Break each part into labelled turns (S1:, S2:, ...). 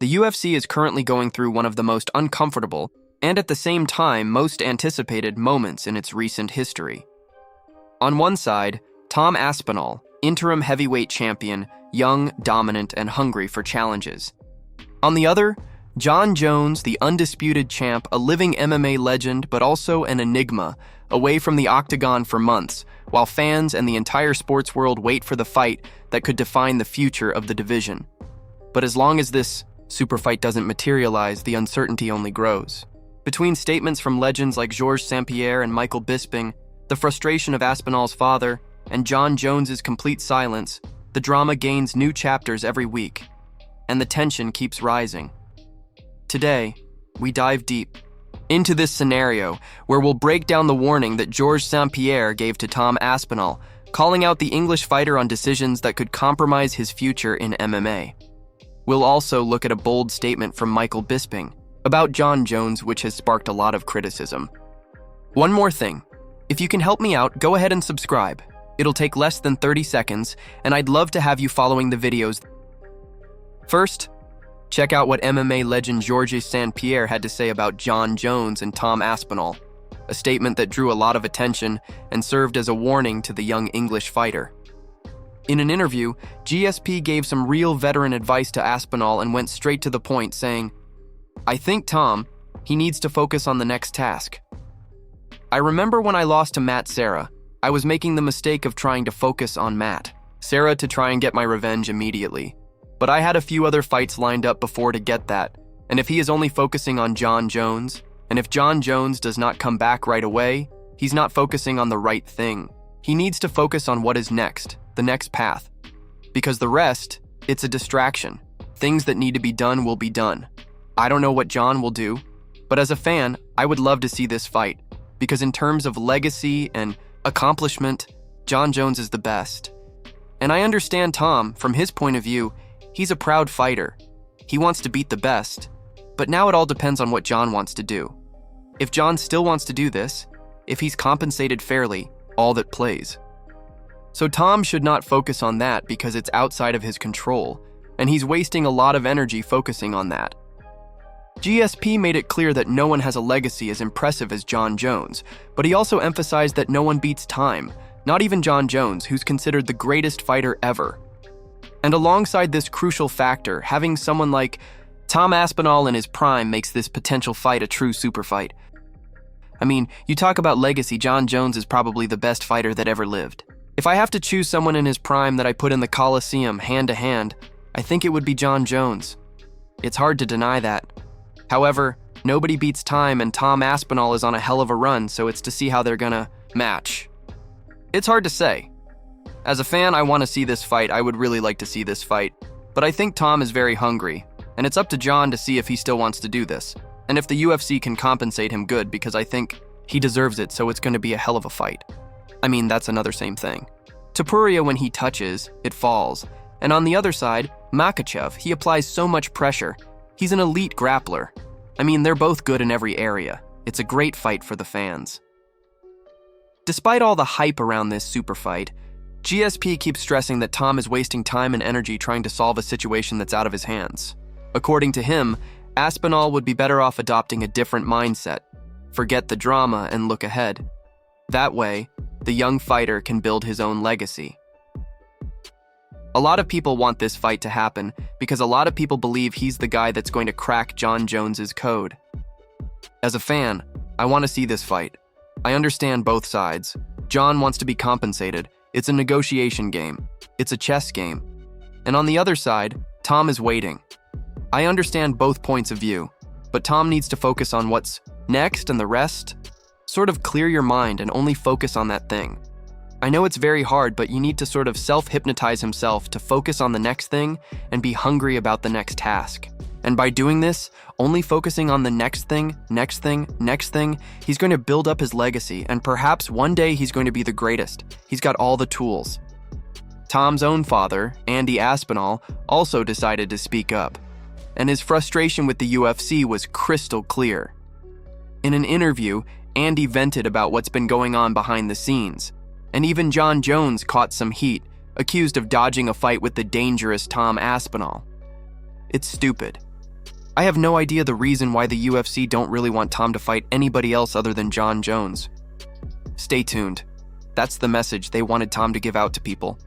S1: The UFC is currently going through one of the most uncomfortable and at the same time most anticipated moments in its recent history. On one side, Tom Aspinall, interim heavyweight champion, young, dominant, and hungry for challenges. On the other, Jon Jones, the undisputed champ, a living MMA legend but also an enigma, away from the octagon for months, while fans and the entire sports world wait for the fight that could define the future of the division. But as long as this super fight doesn't materialize, the uncertainty only grows. Between statements from legends like Georges St-Pierre and Michael Bisping, the frustration of Aspinall's father, and Jon Jones's complete silence, the drama gains new chapters every week, and the tension keeps rising. Today, we dive deep into this scenario where we'll break down the warning that Georges St-Pierre gave to Tom Aspinall, calling out the English fighter on decisions that could compromise his future in MMA. We'll also look at a bold statement from Michael Bisping about Jon Jones, which has sparked a lot of criticism. One more thing, if you can help me out, go ahead and subscribe. It'll take less than 30 seconds, and I'd love to have you following the videos. First, check out what MMA legend Georges St-Pierre had to say about Jon Jones and Tom Aspinall, a statement that drew a lot of attention and served as a warning to the young English fighter. In an interview, GSP gave some real veteran advice to Aspinall and went straight to the point, saying, "I think Tom, he needs to focus on the next task. I remember when I lost to Matt Serra, I was making the mistake of trying to focus on Matt Serra to try and get my revenge immediately. But I had a few other fights lined up before to get that, and if he is only focusing on Jon Jones, and if Jon Jones does not come back right away, he's not focusing on the right thing. He needs to focus on what is next, the next path. Because the rest, it's a distraction. Things that need to be done will be done. I don't know what Jon will do, but as a fan, I would love to see this fight, because in terms of legacy and accomplishment, Jon Jones is the best. And I understand Tom, from his point of view, he's a proud fighter. He wants to beat the best, but now it all depends on what Jon wants to do. If Jon still wants to do this, if he's compensated fairly, all that plays. So Tom should not focus on that because it's outside of his control, and he's wasting a lot of energy focusing on that. GSP made it clear that no one has a legacy as impressive as Jon Jones, but he also emphasized that no one beats time, not even Jon Jones, who's considered the greatest fighter ever. And alongside this crucial factor, having someone like Tom Aspinall in his prime makes this potential fight a true super fight. I mean, you talk about legacy, Jon Jones is probably the best fighter that ever lived. If I have to choose someone in his prime that I put in the Coliseum hand to hand, I think it would be Jon Jones. It's hard to deny that. However, nobody beats time, and Tom Aspinall is on a hell of a run, so it's to see how they're gonna match. It's hard to say. As a fan, I want to see this fight. I would really like to see this fight. But I think Tom is very hungry, and it's up to Jon to see if he still wants to do this, and if the UFC can compensate him good, because I think he deserves it, so it's going to be a hell of a fight. I mean, that's another same thing. Topuria, when he touches, it falls. And on the other side, Makhachev, he applies so much pressure. He's an elite grappler. I mean, they're both good in every area. It's a great fight for the fans. Despite all the hype around this super fight, GSP keeps stressing that Tom is wasting time and energy trying to solve a situation that's out of his hands. According to him, Aspinall would be better off adopting a different mindset, forget the drama and look ahead. That way, the young fighter can build his own legacy. A lot of people want this fight to happen because a lot of people believe he's the guy that's going to crack Jon Jones's code. As a fan, I want to see this fight. I understand both sides. Jon wants to be compensated. It's a negotiation game. It's a chess game. And on the other side, Tom is waiting. I understand both points of view, but Tom needs to focus on what's next, and the rest, sort of clear your mind and only focus on that thing. I know it's very hard, but you need to sort of self-hypnotize himself to focus on the next thing and be hungry about the next task. And by doing this, only focusing on the next thing, he's going to build up his legacy, and perhaps one day he's going to be the greatest. He's got all the tools. Tom's own father, Andy Aspinall, also decided to speak up, and his frustration with the UFC was crystal clear. In an interview, Andy vented about what's been going on behind the scenes, and even Jon Jones caught some heat, accused of dodging a fight with the dangerous Tom Aspinall. It's stupid. I have no idea the reason why the UFC don't really want Tom to fight anybody else other than Jon Jones. Stay tuned. That's the message they wanted Tom to give out to people.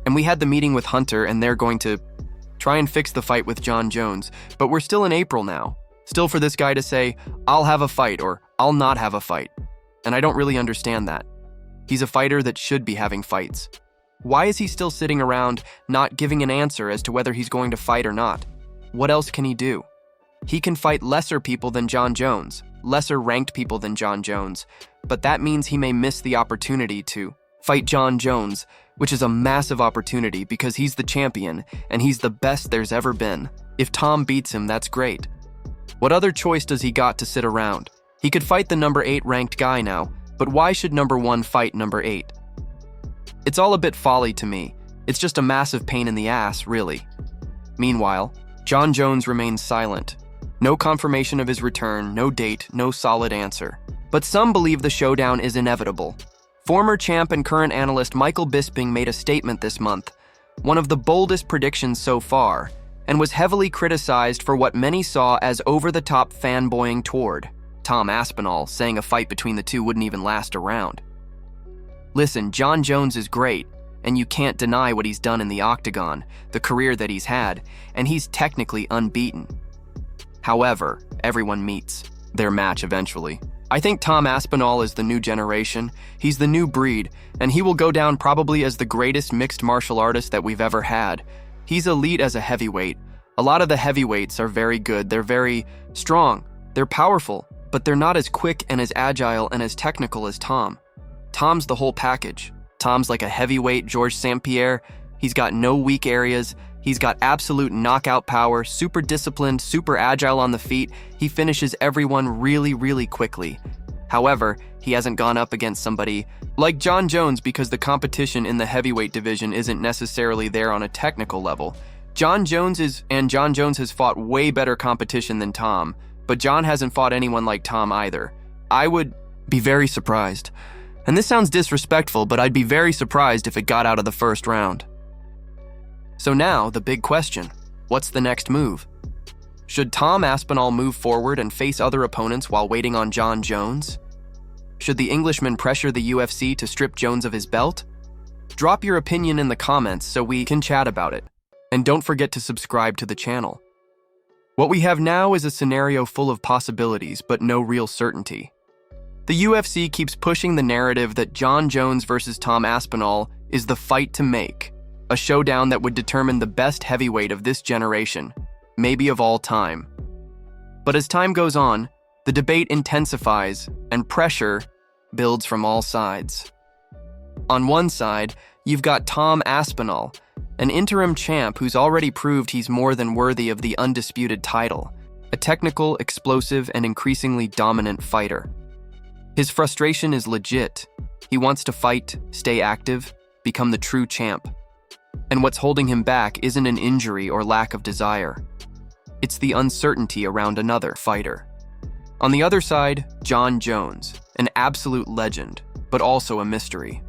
S1: And we had the meeting with Hunter, and they're going to try and fix the fight with Jon Jones, but we're still in April now. Still for this guy to say, I'll have a fight or I'll not have a fight. And I don't really understand that. He's a fighter that should be having fights. Why is he still sitting around not giving an answer as to whether he's going to fight or not? What else can he do? He can fight lesser people than Jon Jones, lesser ranked people than Jon Jones, but that means he may miss the opportunity to fight Jon Jones, which is a massive opportunity because he's the champion and he's the best there's ever been. If Tom beats him, that's great. What other choice does he got to sit around? He could fight the number 8 ranked guy now, but why should number 1 fight number 8? It's all a bit folly to me. It's just a massive pain in the ass, really. Meanwhile, Jon Jones remains silent. No confirmation of his return, no date, no solid answer. But some believe the showdown is inevitable. Former champ and current analyst Michael Bisping made a statement this month, one of the boldest predictions so far, and was heavily criticized for what many saw as over-the-top fanboying toward Tom Aspinall, saying a fight between the two wouldn't even last a round. Listen, Jon Jones is great, and you can't deny what he's done in the octagon, the career that he's had, and he's technically unbeaten. However, everyone meets their match eventually. I think Tom Aspinall is the new generation, he's the new breed, and he will go down probably as the greatest mixed martial artist that we've ever had. He's elite as a heavyweight. A lot of the heavyweights are very good, they're very strong, they're powerful, but they're not as quick and as agile and as technical as Tom. Tom's the whole package. Tom's like a heavyweight George St-Pierre. He's got no weak areas. He's got absolute knockout power, super disciplined, super agile on the feet. He finishes everyone really, really quickly. However, he hasn't gone up against somebody like Jon Jones because the competition in the heavyweight division isn't necessarily there on a technical level. Jon Jones has fought way better competition than Tom, but Jon hasn't fought anyone like Tom either. I would be very surprised. And this sounds disrespectful, but I'd be very surprised if it got out of the first round. So now, the big question, what's the next move? Should Tom Aspinall move forward and face other opponents while waiting on Jon Jones? Should the Englishman pressure the UFC to strip Jones of his belt? Drop your opinion in the comments so we can chat about it. And don't forget to subscribe to the channel. What we have now is a scenario full of possibilities, but no real certainty. The UFC keeps pushing the narrative that Jon Jones versus Tom Aspinall is the fight to make, a showdown that would determine the best heavyweight of this generation, maybe of all time. But as time goes on, the debate intensifies and pressure builds from all sides. On one side, you've got Tom Aspinall, an interim champ who's already proved he's more than worthy of the undisputed title, a technical, explosive, and increasingly dominant fighter. His frustration is legit. He wants to fight, stay active, become the true champ. And what's holding him back isn't an injury or lack of desire. It's the uncertainty around another fighter. On the other side, Jon Jones, an absolute legend, but also a mystery.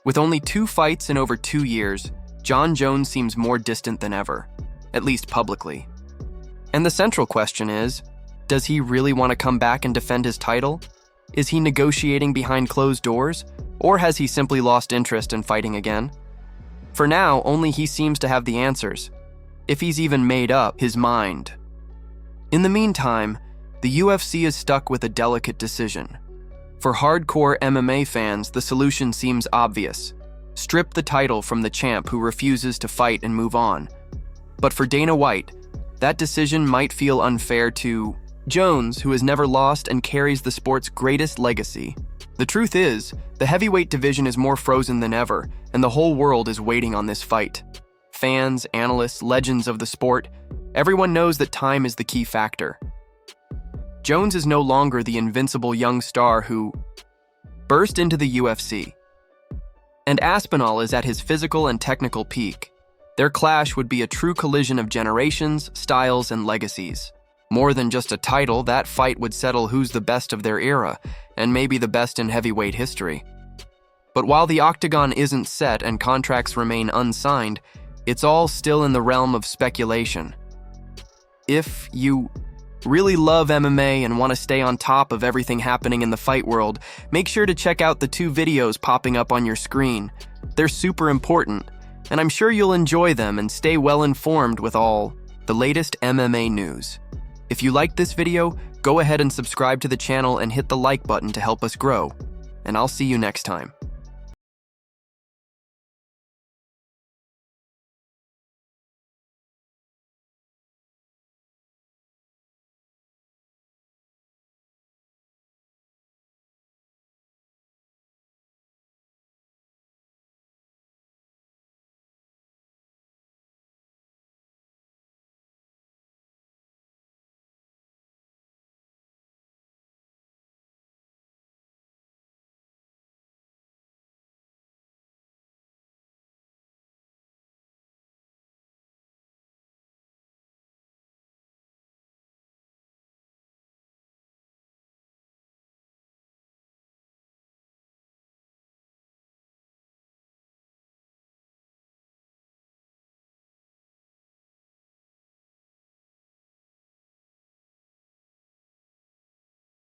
S1: With only 2 fights in over 2 years, Jon Jones seems more distant than ever, at least publicly. And the central question is, does he really want to come back and defend his title? Is he negotiating behind closed doors, or has he simply lost interest in fighting again? For now, only he seems to have the answers, if he's even made up his mind. In the meantime, the UFC is stuck with a delicate decision. For hardcore MMA fans, the solution seems obvious. Strip the title from the champ who refuses to fight and move on. But for Dana White, that decision might feel unfair to Jones, who has never lost and carries the sport's greatest legacy. The truth is, the heavyweight division is more frozen than ever, and the whole world is waiting on this fight. Fans, analysts, legends of the sport, everyone knows that time is the key factor. Jones is no longer the invincible young star who burst into the UFC. And Aspinall is at his physical and technical peak. Their clash would be a true collision of generations, styles, and legacies. More than just a title, that fight would settle who's the best of their era, and maybe the best in heavyweight history. But while the octagon isn't set and contracts remain unsigned, it's all still in the realm of speculation. If you really love MMA and want to stay on top of everything happening in the fight world, make sure to check out the 2 videos popping up on your screen. They're super important, and I'm sure you'll enjoy them and stay well informed with all the latest MMA news. If you liked this video, go ahead and subscribe to the channel and hit the like button to help us grow. And I'll see you next time.